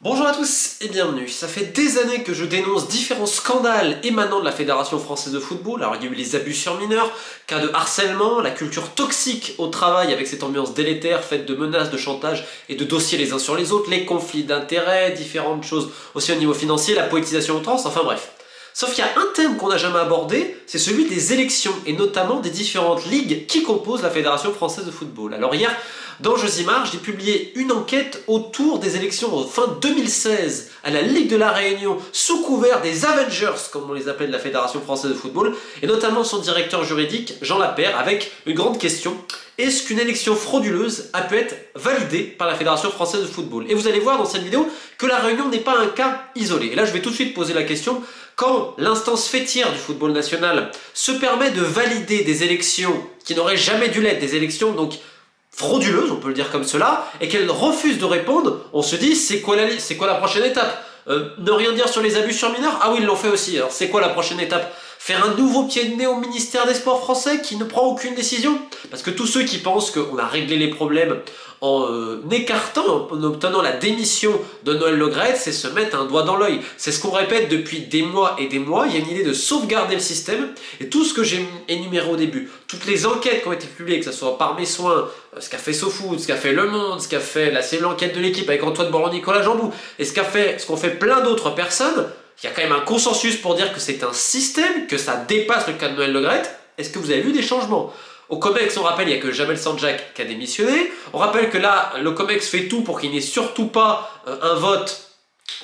Bonjour à tous et bienvenue. Ça fait des années que je dénonce différents scandales émanant de la Fédération Française de Football. Alors il y a eu les abus sur mineurs, cas de harcèlement, la culture toxique au travail avec cette ambiance délétère faite de menaces, de chantage et de dossiers les uns sur les autres, les conflits d'intérêts, différentes choses aussi au niveau financier, la politisation outrance, enfin bref. Sauf qu'il y a un thème qu'on n'a jamais abordé, c'est celui des élections, et notamment des différentes ligues qui composent la Fédération Française de Football. Alors hier, dans Josimar, j'ai publié une enquête autour des élections fin 2016 à la Ligue de la Réunion, sous couvert des Avengers, comme on les appelle de la Fédération Française de Football, et notamment son directeur juridique, Jean Lapère, avec une grande question. Est-ce qu'une élection frauduleuse a pu être validée par la Fédération Française de Football? Et vous allez voir dans cette vidéo que la Réunion n'est pas un cas isolé. Et là, je vais tout de suite poser la question. Quand l'instance fêtière du football national se permet de valider des élections qui n'auraient jamais dû l'être, des élections donc frauduleuses, on peut le dire comme cela, et qu'elle refuse de répondre, on se dit c'est quoi la prochaine étape? Ne rien dire sur les abus sur mineurs? Ah oui, ils l'ont fait aussi, alors c'est quoi la prochaine étape? Faire un nouveau pied de nez au ministère des Sports français qui ne prend aucune décision? Parce que tous ceux qui pensent qu'on a réglé les problèmes en écartant, en obtenant la démission de Noël Le Graët, c'est se mettre un doigt dans l'œil. C'est ce qu'on répète depuis des mois et des mois. Il y a une idée de sauvegarder le système. Et tout ce que j'ai énuméré au début, toutes les enquêtes qui ont été publiées, que ce soit par mes soins, ce qu'a fait SoFoot, ce qu'a fait Le Monde, ce qu'a fait la cellule enquête de l'équipe avec Antoine Borloo, Nicolas Jambou, et ce qu'ont fait plein d'autres personnes, il y a quand même un consensus pour dire que c'est un système, que ça dépasse le cas de Noël Le Graët. Est-ce que vous avez vu des changements? Au COMEX, on rappelle, il n'y a que Jamel Sanjak qui a démissionné. On rappelle que là, le COMEX fait tout pour qu'il n'y ait surtout pas un vote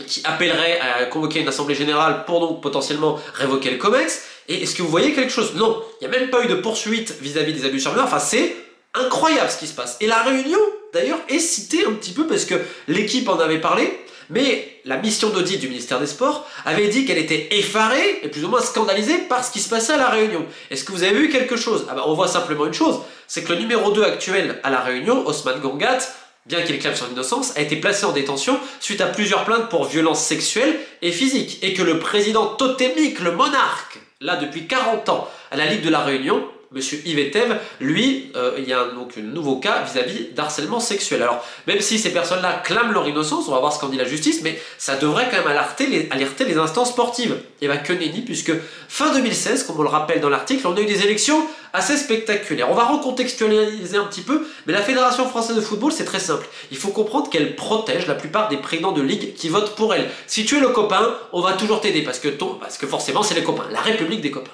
qui appellerait à convoquer une assemblée générale pour donc potentiellement révoquer le COMEX. Et est-ce que vous voyez quelque chose? Non, il n'y a même pas eu de poursuite vis-à-vis des abus sur mineurs. Enfin, c'est incroyable ce qui se passe. Et la Réunion, d'ailleurs, est citée un petit peu parce que l'équipe en avait parlé. Mais la mission d'audit du ministère des Sports avait dit qu'elle était effarée et plus ou moins scandalisée par ce qui se passait à La Réunion. Est-ce que vous avez vu quelque chose? Ah bah, on voit simplement une chose, c'est que le numéro 2 actuel à La Réunion, Osman Gangat, bien qu'il clame son innocence, a été placé en détention suite à plusieurs plaintes pour violences sexuelles et physiques. Et que le président totémique, le monarque, là depuis 40 ans, à la Ligue de La Réunion, Monsieur Yves Etève, lui, il y a donc un nouveau cas vis-à-vis d'harcèlement sexuel. Alors, même si ces personnes-là clament leur innocence, on va voir ce qu'en dit la justice, mais ça devrait quand même alerter les instances sportives. Et bien que nenni, puisque fin 2016, comme on le rappelle dans l'article, on a eu des élections assez spectaculaires. On va recontextualiser un petit peu, mais la Fédération Française de Football, c'est très simple. Il faut comprendre qu'elle protège la plupart des présidents de ligue qui votent pour elle. Si tu es le copain, on va toujours t'aider, parce que forcément, c'est les copains, la République des copains.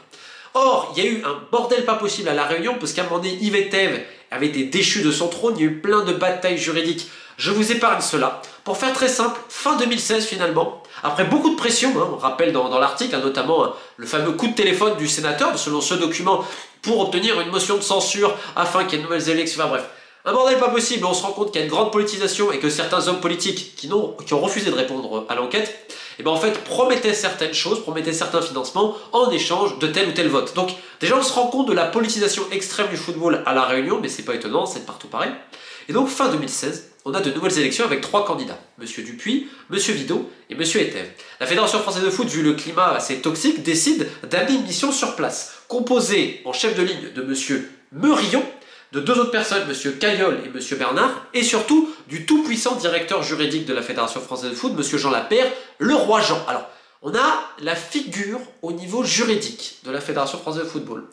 Or, il y a eu un bordel pas possible à La Réunion, parce qu'à un moment donné, Yves Etève avait été déchu de son trône, il y a eu plein de batailles juridiques. Je vous épargne cela. Pour faire très simple, fin 2016 finalement, après beaucoup de pression, on rappelle dans l'article, notamment le fameux coup de téléphone du sénateur, selon ce document, pour obtenir une motion de censure afin qu'il y ait de nouvelles élections, enfin bref. Un bordel pas possible, on se rend compte qu'il y a une grande politisation et que certains hommes politiques qui ont refusé de répondre à l'enquête, et ben en fait promettaient certaines choses, promettaient certains financements en échange de tel ou tel vote. Donc déjà on se rend compte de la politisation extrême du football à La Réunion, mais c'est pas étonnant, c'est partout pareil. Et donc fin 2016, on a de nouvelles élections avec 3 candidats, Monsieur Dupuis, Monsieur Vidot et Monsieur Etève. La Fédération Française de Foot, vu le climat assez toxique, décide d'amener une mission sur place, composée en chef de ligne de Monsieur Meurillon, de 2 autres personnes, M. Caillol et M. Bernard, et surtout du tout-puissant directeur juridique de la Fédération Française de Foot, M. Jean Lapère, le roi Jean. Alors, on a la figure au niveau juridique de la Fédération Française de Football.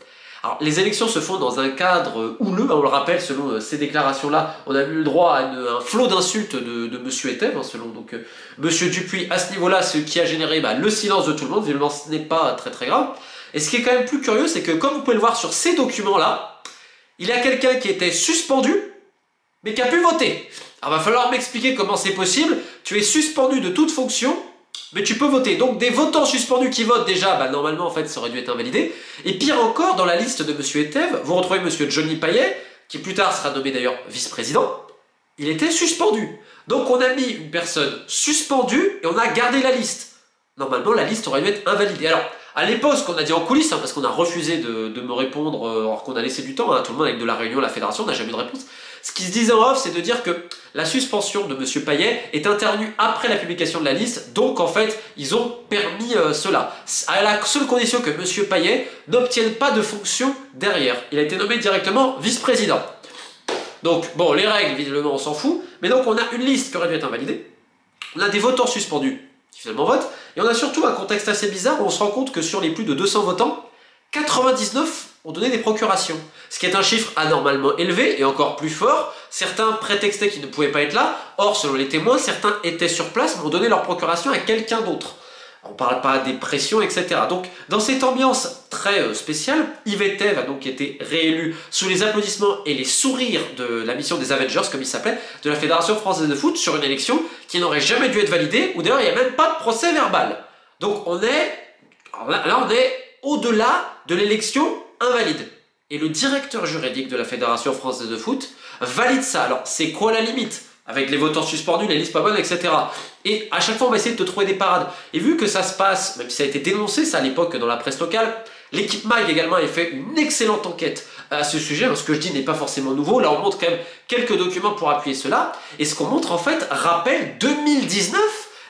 Alors, les élections se font dans un cadre houleux, on le rappelle, selon ces déclarations-là, on a eu le droit à un flot d'insultes de M. Etève, selon donc M. Dupuis, à ce niveau-là, ce qui a généré le silence de tout le monde, évidemment ce n'est pas très très grave. Et ce qui est quand même plus curieux, c'est que comme vous pouvez le voir sur ces documents-là, il y a quelqu'un qui était suspendu, mais qui a pu voter. Alors, il va falloir m'expliquer comment c'est possible. Tu es suspendu de toute fonction, mais tu peux voter. Donc, des votants suspendus qui votent déjà, normalement, en fait, ça aurait dû être invalidé. Et pire encore, dans la liste de M. Etève, vous retrouvez M. Johnny Payet, qui plus tard sera nommé d'ailleurs vice-président. Il était suspendu. Donc, on a mis une personne suspendue et on a gardé la liste. Normalement, la liste aurait dû être invalidée. Alors, à l'époque, ce qu'on a dit en coulisses, parce qu'on a refusé de me répondre, alors qu'on a laissé du temps, tout le monde avec de la Réunion, la Fédération, n'a jamais eu de réponse. Ce qui se disait en off, c'est de dire que la suspension de M. Payet est intervenue après la publication de la liste, donc en fait, ils ont permis cela. À la seule condition que M. Payet n'obtienne pas de fonction derrière. Il a été nommé directement vice-président. Donc, bon, les règles, visiblement, on s'en fout, mais donc on a une liste qui aurait dû être invalidée. On a des votants suspendus qui finalement votent, et on a surtout un contexte assez bizarre où on se rend compte que sur les plus de 200 votants, 99 ont donné des procurations. Ce qui est un chiffre anormalement élevé et encore plus fort. Certains prétextaient qu'ils ne pouvaient pas être là, or selon les témoins, certains étaient sur place mais ont donné leur procuration à quelqu'un d'autre. On ne parle pas des pressions, etc. Donc, dans cette ambiance très spéciale, Yves Etève a donc été réélu sous les applaudissements et les sourires de la mission des Avengers, comme il s'appelait, de la Fédération Française de Foot, sur une élection qui n'aurait jamais dû être validée, où d'ailleurs il n'y a même pas de procès verbal. Donc on est au-delà de l'élection invalide. Et le directeur juridique de la Fédération Française de Foot valide ça. Alors, c'est quoi la limite? Avec les votants suspendus, les listes pas bonnes, etc. Et à chaque fois, on va essayer de te trouver des parades. Et vu que ça se passe, même si ça a été dénoncé, ça à l'époque dans la presse locale, l'équipe MAG également a fait une excellente enquête à ce sujet. Alors, ce que je dis n'est pas forcément nouveau. Là, on montre quand même quelques documents pour appuyer cela. Et ce qu'on montre, en fait, rappelle 2019,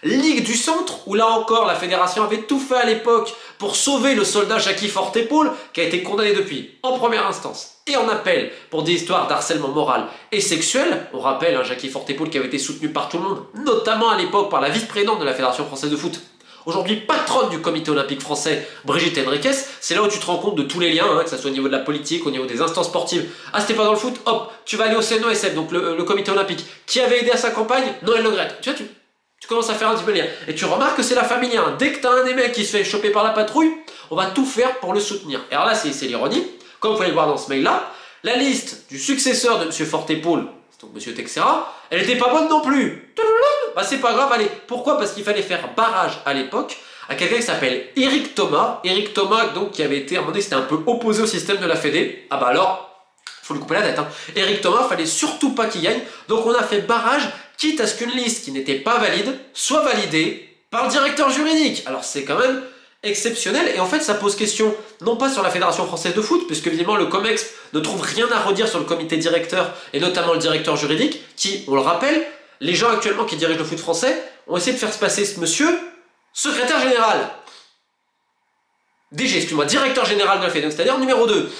Ligue du Centre, où là encore, la fédération avait tout fait à l'époque pour sauver le soldat Jackie Fortepaul, qui a été condamné depuis en première instance et en appel pour des histoires d'harcèlement moral et sexuel. On rappelle Jackie Fortepaul qui avait été soutenu par tout le monde, notamment à l'époque par la vice-présidente de la Fédération Française de Foot, aujourd'hui patronne du comité olympique français, Brigitte Henriquez. C'est là où tu te rends compte de tous les liens, que ce soit au niveau de la politique, au niveau des instances sportives. Ah, c'était pas dans le foot, hop, tu vas aller au CNOSF, donc le comité olympique, qui avait aidé à sa campagne, Noël Le Graët. Tu vois, tu commences à faire un petit peu lien. Et tu remarques que c'est la famille. Hein. Dès que tu as un des mecs qui se fait choper par la patrouille, on va tout faire pour le soutenir. Et alors là, c'est l'ironie. Comme vous pouvez le voir dans ce mail-là, la liste du successeur de M. Fortepaul, donc M. Texera, elle n'était pas bonne non plus. Bah c'est pas grave, allez. Pourquoi? Parce qu'il fallait faire barrage à l'époque à quelqu'un qui s'appelle Éric Thomas. Éric Thomas, donc, qui avait été, à un moment donné, c'était un peu opposé au système de la Fédé. Ah bah alors, faut lui couper la tête. Hein. Éric Thomas, fallait surtout pas qu'il gagne. Donc on a fait barrage, quitte à ce qu'une liste qui n'était pas valide soit validée par le directeur juridique. Alors c'est quand même exceptionnel, et en fait ça pose question, non pas sur la Fédération Française de Foot, puisque évidemment le COMEX ne trouve rien à redire sur le comité directeur, et notamment le directeur juridique, qui, on le rappelle, les gens actuellement qui dirigent le foot français ont essayé de faire se passer ce monsieur secrétaire général. DG, excuse-moi, directeur général de la Fédération, c'est-à-dire numéro 2.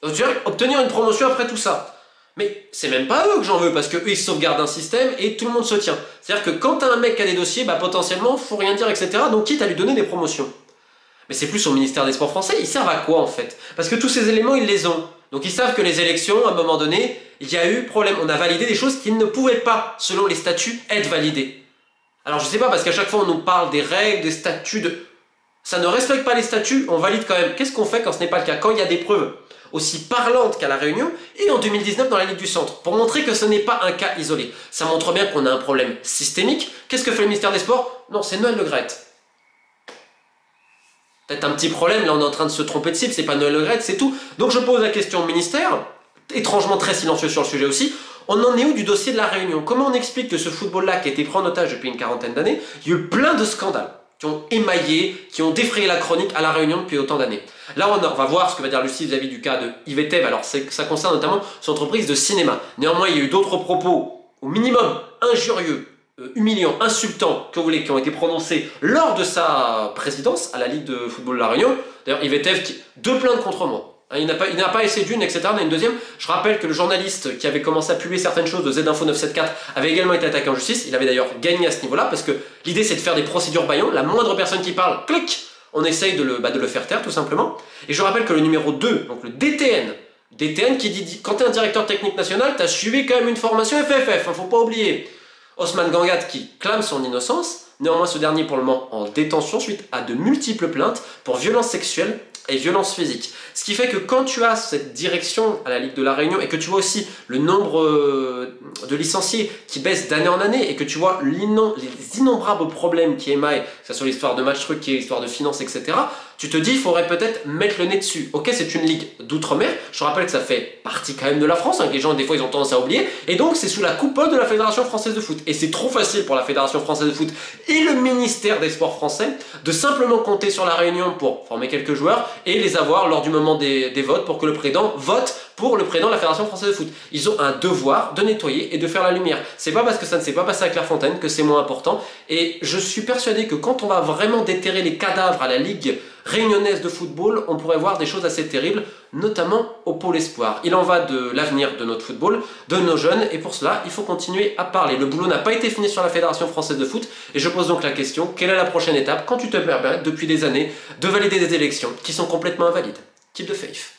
Donc tu vas obtenir une promotion après tout ça. Mais c'est même pas eux que j'en veux, parce qu'eux ils sauvegardent un système et tout le monde se tient. C'est-à-dire que quand t'as un mec qui a des dossiers, bah potentiellement, faut rien dire, etc. Donc quitte à lui donner des promotions. Mais c'est plus au ministère des Sports français, ils servent à quoi en fait? Parce que tous ces éléments, ils les ont. Donc ils savent que les élections, à un moment donné, il y a eu problème. On a validé des choses qui ne pouvaient pas, selon les statuts, être validées. Alors je sais pas, parce qu'à chaque fois on nous parle des règles, des statuts, ça ne respecte pas les statuts, on valide quand même. Qu'est-ce qu'on fait quand ce n'est pas le cas? Quand il y a des preuves aussi parlantes qu'à La Réunion, et en 2019 dans la Ligue du Centre, pour montrer que ce n'est pas un cas isolé. Ça montre bien qu'on a un problème systémique. Qu'est-ce que fait le ministère des Sports? Non, c'est Noël Le Graët. Peut-être un petit problème, là on est en train de se tromper de cible, c'est pas Noël Le Graët, c'est tout. Donc je pose la question au ministère, étrangement très silencieux sur le sujet aussi, on en est où du dossier de La Réunion? Comment on explique que ce football-là, qui a été pris en otage depuis une quarantaine d'années, il y a eu plein de scandales qui ont émaillé, qui ont défrayé la chronique à La Réunion depuis autant d'années. Là, on va voir ce que va dire Lucie vis-à-vis du cas de Yves Etève. Alors, ça concerne notamment son entreprise de cinéma. Néanmoins, il y a eu d'autres propos, au minimum injurieux, humiliants, insultants, que vous voulez, qui ont été prononcés lors de sa présidence à la Ligue de football de La Réunion. D'ailleurs, Yves Etève, deux plaintes contre moi. Il n'a pas essayé d'une, etc. On a une deuxième. Je rappelle que le journaliste qui avait commencé à publier certaines choses de Z-Info 974 avait également été attaqué en justice. Il avait d'ailleurs gagné à ce niveau-là, parce que l'idée c'est de faire des procédures bâillons. La moindre personne qui parle, clic, on essaye de le faire taire tout simplement. Et je rappelle que le numéro 2, donc le DTN qui dit, quand tu es un directeur technique national, tu as suivi quand même une formation FFF, faut pas oublier. Osman Gangat qui clame son innocence, néanmoins ce dernier pour le moment en détention suite à de multiples plaintes pour violences sexuelles et violences physiques. Ce qui fait que quand tu as cette direction à la Ligue de La Réunion et que tu vois aussi le nombre de licenciés qui baisse d'année en année et que tu vois les innombrables problèmes qui émaillent, que ce soit l'histoire de match truc, qui est l'histoire de finances, etc., tu te dis il faudrait peut-être mettre le nez dessus. Ok, c'est une ligue d'outre-mer, je rappelle que ça fait partie quand même de la France, que les gens des fois ils ont tendance à oublier, et donc c'est sous la coupole de la Fédération Française de Foot. Et c'est trop facile pour la Fédération Française de Foot et le ministère des Sports français de simplement compter sur La Réunion pour former quelques joueurs et les avoir lors du moment des votes pour que le président vote pour le président de la Fédération française de foot. Ils ont un devoir de nettoyer et de faire la lumière. C'est pas parce que ça ne s'est pas passé à Clairefontaine que c'est moins important. Et je suis persuadé que quand on va vraiment déterrer les cadavres à la Ligue réunionnaise de football, on pourrait voir des choses assez terribles, notamment au pôle espoir. Il en va de l'avenir de notre football, de nos jeunes, et pour cela, il faut continuer à parler. Le boulot n'a pas été fini sur la Fédération française de foot, et je pose donc la question, quelle est la prochaine étape quand tu te permets, depuis des années, de valider des élections qui sont complètement invalides? Keep the faith.